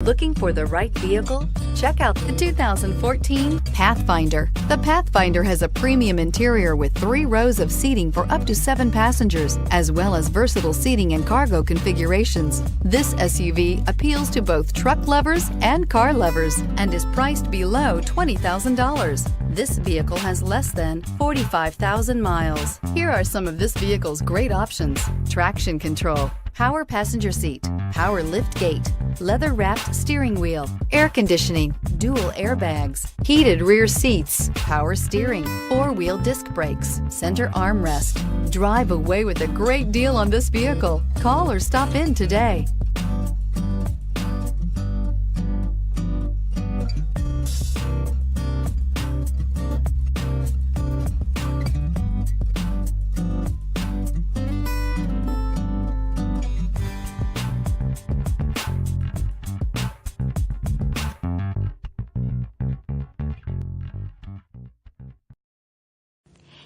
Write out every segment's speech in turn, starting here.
Looking for the right vehicle? Check out the 2014 Pathfinder. The Pathfinder has a premium interior with 3 rows of seating for up to 7 passengers, as well as versatile seating and cargo configurations. This SUV appeals to both truck lovers and car lovers and is priced below $20,000. This vehicle has less than 45,000 miles. Here are some of this vehicle's great options: traction control, power passenger seat, power lift gate, leather-wrapped steering wheel, air conditioning, dual airbags, heated rear seats, power steering, 4-wheel disc brakes, center armrest. Drive away with a great deal on this vehicle. Call or stop in today.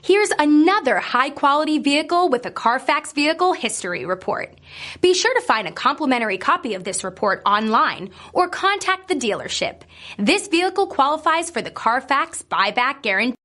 Here's another high-quality vehicle with a CARFAX Vehicle History Report. Be sure to find a complimentary copy of this report online or contact the dealership. This vehicle qualifies for the CARFAX Buyback Guarantee.